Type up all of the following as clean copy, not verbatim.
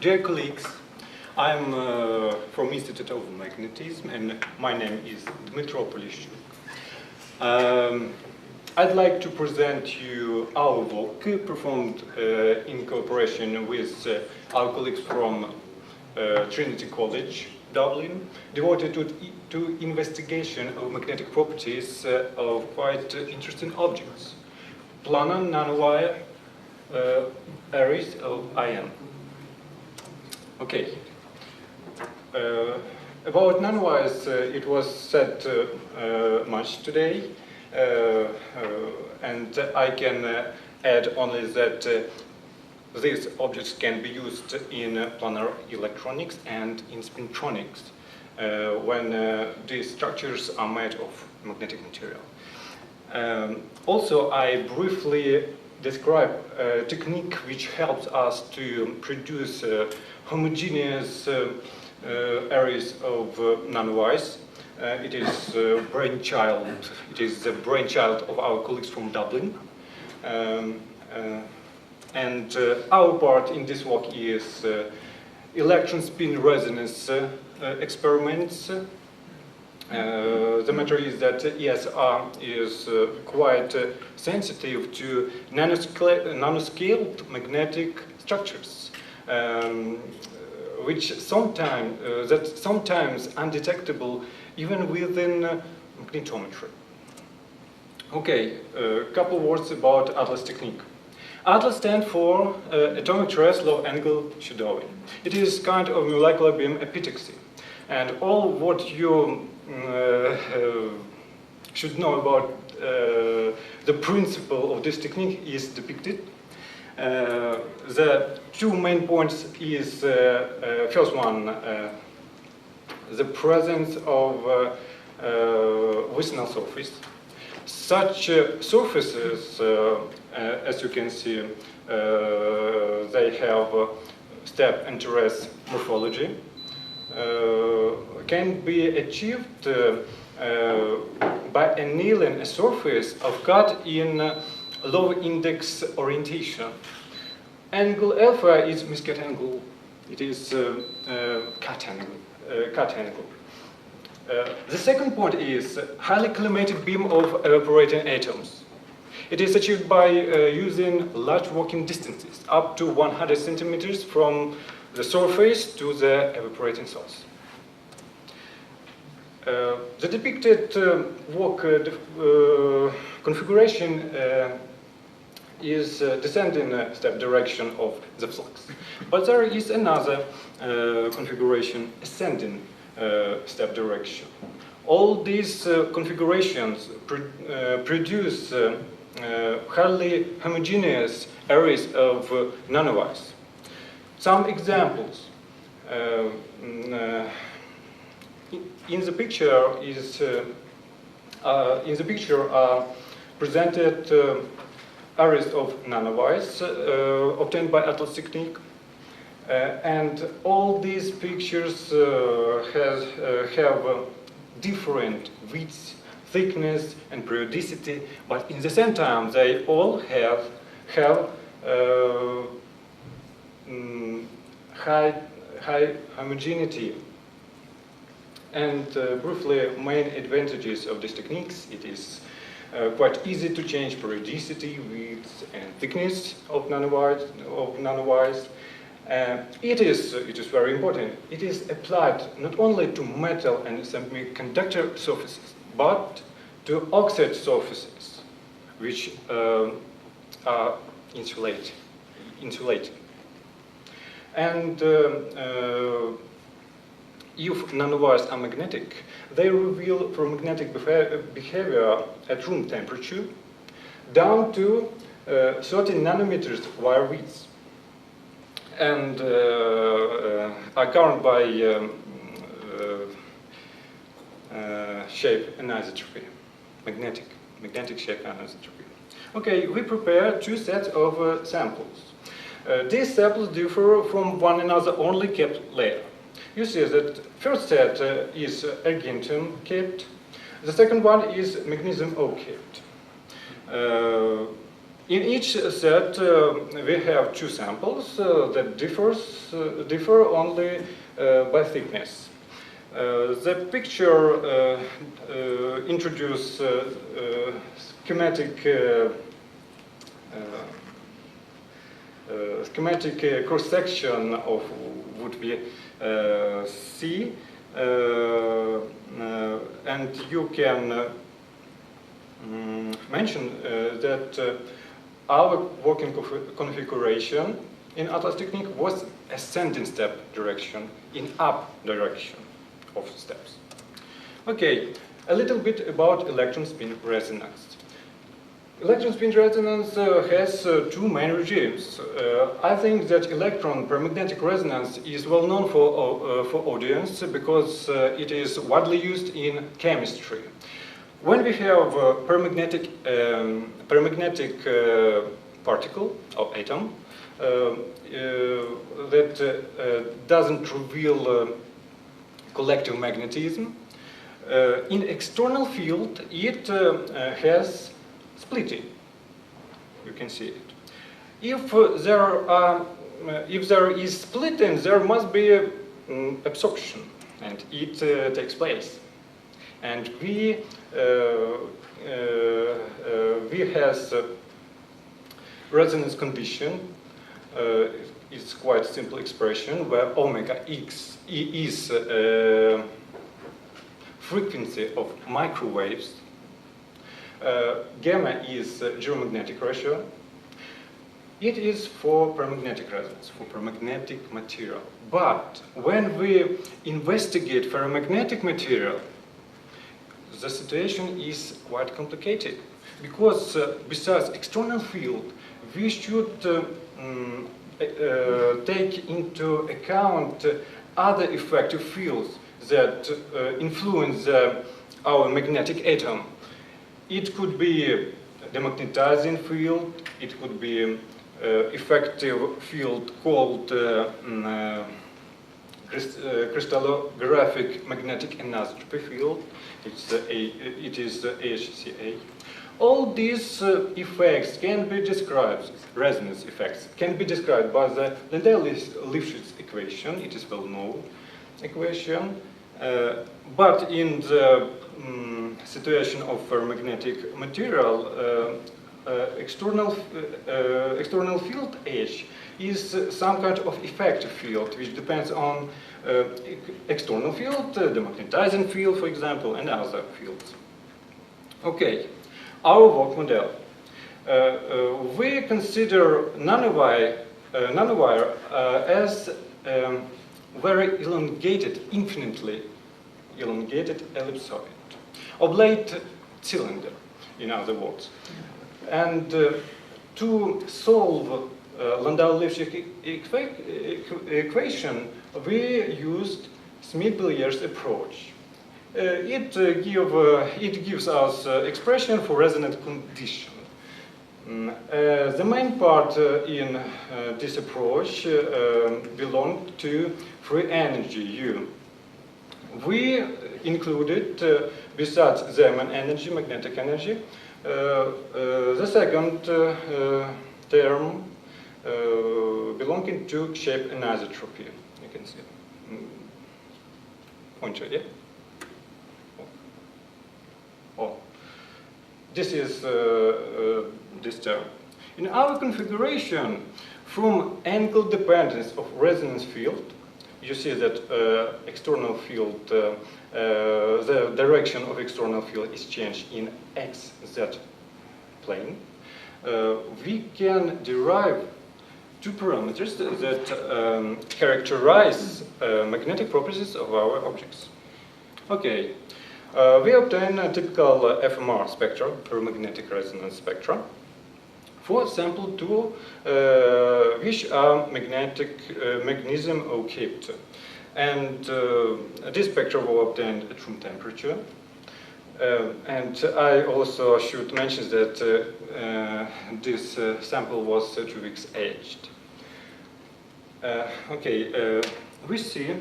Dear colleagues, I'm from Institute of Magnetism and my name is Polishchuk. I'd like to present you our work performed in cooperation with our colleagues from Trinity College, Dublin, devoted to investigation of magnetic properties of quite interesting objects, planar nanowire arrays of iron. Okay. About nanowires, it was said much today, and I can add only that these objects can be used in planar electronics and in spintronics when these structures are made of magnetic material. Also, I briefly describe a technique which helps us to produce homogeneous arrays of nanowires. It is the brainchild of our colleagues from Dublin. And our part in this work is electron spin resonance experiments. The matter is that ESR is quite sensitive to nanoscaled magnetic structures, which sometimes undetectable even within magnetometry. Okay, a couple words about ATLAS technique. ATLAS stands for atomic trace low angle shadowing. It is kind of molecular beam epitaxy, and all what you should know about the principle of this technique is depicted. The two main points is first one, the presence of vicinal surface. Such surfaces, as you can see, they have step and terrace morphology. Can be achieved by annealing a surface of cut in low index orientation. Angle alpha is Muscat angle. It is cut angle. The second point is highly collimated beam of evaporating atoms. It is achieved by using large working distances, up to 100 centimeters from the surface to the evaporating source. The depicted work configuration is descending step direction of the flux. But there is another configuration, ascending step direction. All these configurations produce highly homogeneous arrays of nanowires. Some examples. In the picture are presented arrays of nanowires obtained by ATLAS technique, and all these pictures have different widths, thickness, and periodicity, but in the same time they all have high homogeneity. And briefly, main advantages of these techniques: it is quite easy to change periodicity, width, and thickness of nanowires. It is very important. It is applied not only to metal and semiconductor surfaces, but to oxide surfaces, which are insulating. And if nanowires are magnetic, they reveal ferromagnetic behavior at room temperature down to 30 nanometers wire width, and are governed by shape anisotropy, magnetic shape anisotropy. Okay, we prepare two sets of samples. These samples differ from one another only capped layer. You see that first set is argentum capped, the second one is magnesium O capped. In each set, we have two samples that differ only by thickness. The picture introduces schematic cross-section of would be C, and you can mention that our working configuration in Atlas technique was ascending step direction in up direction of steps. Okay, a little bit about electron spin resonance. Electron spin resonance has two main regimes. I think that electron paramagnetic resonance is well known for audience because it is widely used in chemistry. When we have a paramagnetic particle or atom that doesn't reveal collective magnetism, in external field it has splitting. You can see it. If there is splitting, there must be absorption, and it takes place. And we has resonance condition. It's quite simple expression where omega x is frequency of microwaves. Gamma is geomagnetic ratio. It is for paramagnetic resonance, for paramagnetic material. But when we investigate ferromagnetic material, the situation is quite complicated, because besides external field, we should take into account other effective fields that influence our magnetic atom. It could be demagnetizing field, it could be effective field called crystallographic magnetic anisotropy field. It is AHCA. All these effects can be described, resonance effects, can be described by the Landau-Lifshitz equation. It is well-known equation. But in the situation of ferromagnetic material, external field H is some kind of effective field which depends on external field, the magnetizing field, for example, and other fields. Okay, our work model. We consider nanowire as very elongated, infinitely elongated ellipsoid, oblate cylinder, in other words. And to solve Landau-Lifshitz equation, we used Schmidt-Bellier's approach. It gives us expression for resonance condition. The main part in this approach belonged to free energy U. We included, besides the main energy, magnetic energy, the second term belonging to shape anisotropy. You can see pointer, yeah? Oh. This is this term. In our configuration, from angle dependence of resonance field, you see that external field, the direction of external field is changed in XZ plane. We can derive two parameters that characterize magnetic properties of our objects. Okay, we obtain a typical FMR spectrum, ferromagnetic resonance spectra, for sample 2, which are magnesium oak-hipped. And this spectra were obtained at room temperature. And I also should mention that this sample was 2 weeks aged. We see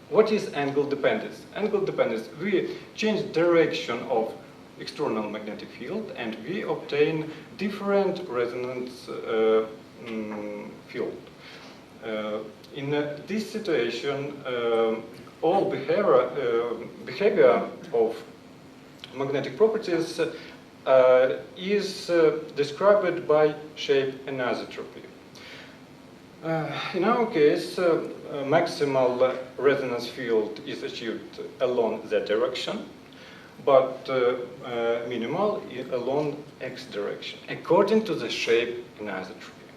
what is angle dependence. Angle dependence, we change direction of external magnetic field, and we obtain different resonance field. In this situation, all behavior of magnetic properties is described by shape anisotropy. In our case, maximal resonance field is achieved along z direction, but minimal along x direction, according to the shape anisotropy.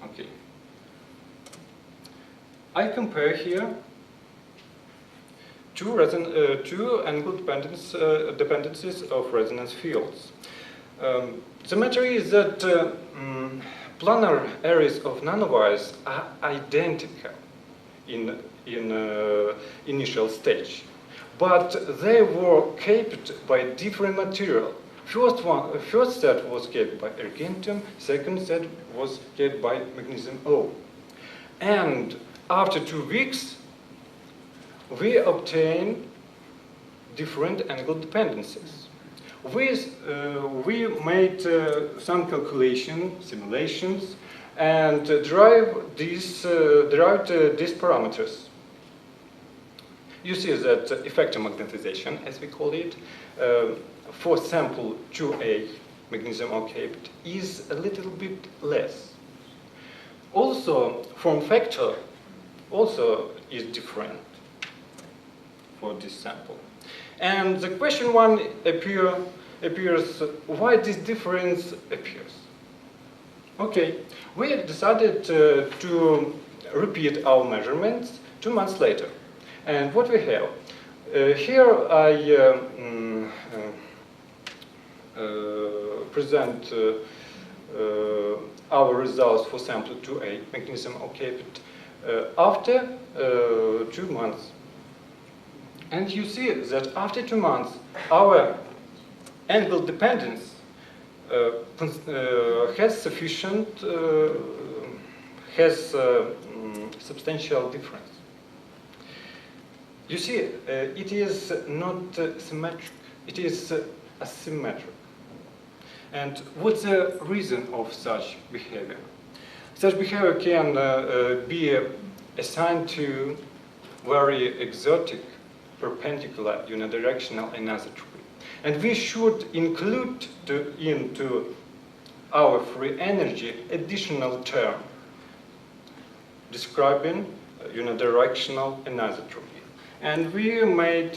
Okay. I compare here two angle dependencies of resonance fields. The matter is that planar areas of nanowires are identical in initial stage, but they were capped by different material. First set was capped by argentum, second set was capped by magnesium O. And after 2 weeks, we obtain different angle dependencies. We made some simulations, and derived these parameters. You see that effective magnetization, as we call it, for sample 2A, magnesium O capped, is a little bit less. Also, form factor also is different for this sample. And the question one appears, why this difference appears? Okay, we decided to repeat our measurements 2 months later. And what we have, here I present our results for sample 2A, magnesium O capped, after 2 months. And you see that after 2 months, our angle dependence has substantial difference. You see, it is not symmetric, it is asymmetric. And what's the reason of such behavior? Such behavior can be assigned to very exotic perpendicular unidirectional anisotropy. And we should include into our free energy additional term describing unidirectional anisotropy. And we made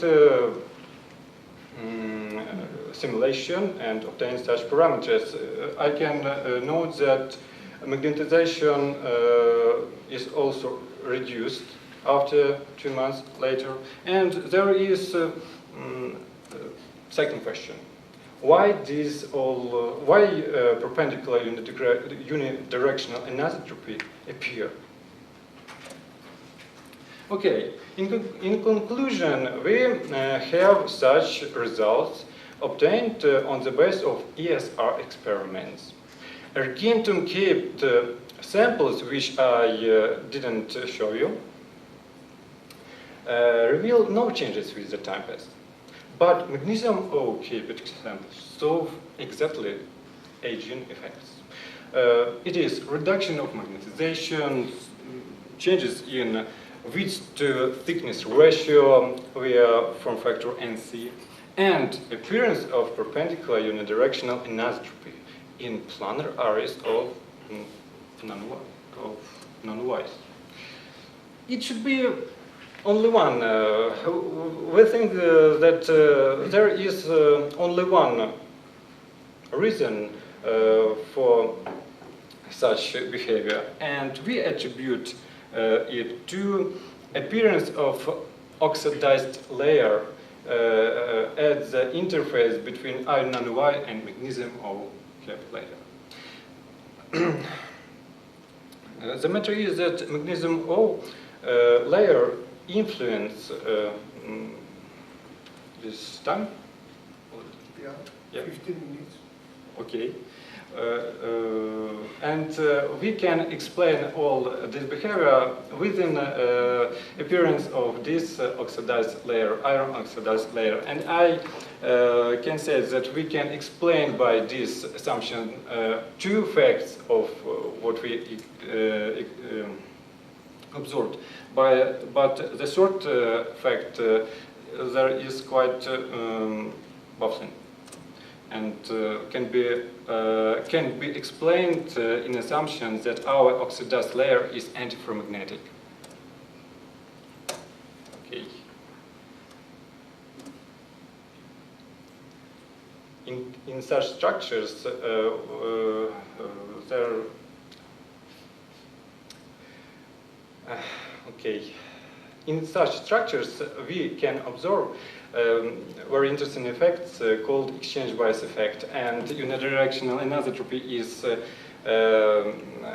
simulation and obtained such parameters. I can note that magnetization is also reduced after 2 months later. And there is second question: why perpendicular unidirectional anisotropy appear? Okay, in conclusion, we have such results obtained on the basis of ESR experiments. Argentum capped samples, which I didn't show you, reveal no changes with the time pass. But magnesium O capped samples show exactly aging effects. It is reduction of magnetization, changes in width to thickness ratio via form factor NC, and appearance of perpendicular unidirectional anisotropy in planar areas of nanowires. It should be only one. We think that there is only one reason for such behavior, and we attribute it to appearance of oxidized layer at the interface between iron nanowire and magnesium O capped layer. The matter is that magnesium O layer influence this time? Yeah, 15 minutes. Okay. we can explain all this behavior within appearance of this oxidized layer, iron oxidized layer. And I can say that we can explain by this assumption two facts of what we observed. But the third fact, there is quite baffling, and can be explained in assumption that our oxidized layer is antiferromagnetic. Okay. In such structures, there. Okay. In such structures, we can observe very interesting effects called exchange bias effect, and unidirectional anisotropy is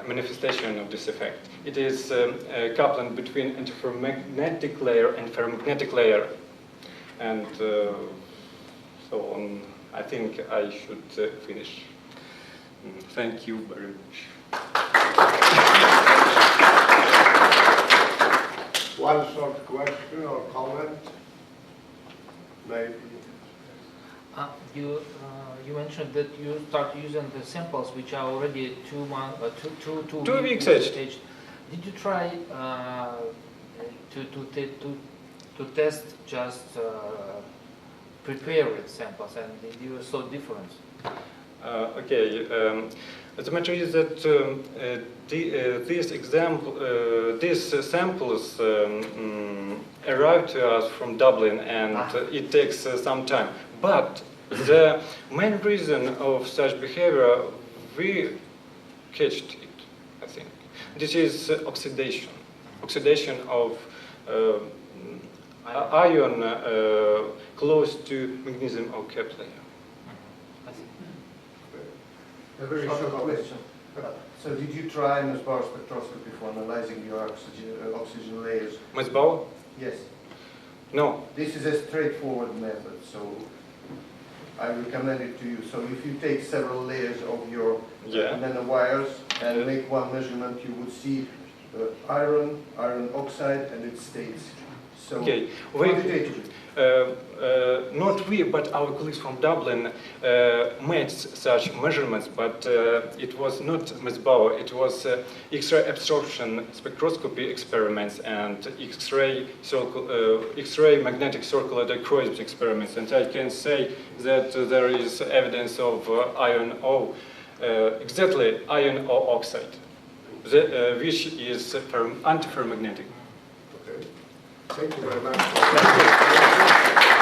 manifestation of this effect. It is a coupling between antiferromagnetic layer and ferromagnetic layer, and so on. I think I should finish. Thank you very much. One short question or comment, maybe. You mentioned that you start using the samples which are already 2 weeks aged. Did you try to test just prepared samples, and did you saw difference? Okay. The matter is that these samples arrive to us from Dublin, and it takes some time. But the main reason of such behavior, we catched it, I think. This is oxidation. Oxidation of ion close to magnesium or cap layer. A very short question. So did you try Mesbauer spectroscopy for analyzing your oxygen layers? Mesbauer? Yes. No. This is a straightforward method, so I recommend it to you. So if you take several layers of your nanowires and make one measurement, you would see iron oxide and its states. So okay. Quantitatively. Not we, but our colleagues from Dublin made such measurements, but it was not Mesbauer, it was X-ray absorption spectroscopy experiments and X-ray magnetic circular dichroism experiments. And I can say that there is evidence of iron O, exactly iron O oxide, which is antiferromagnetic. Okay. Thank you very much.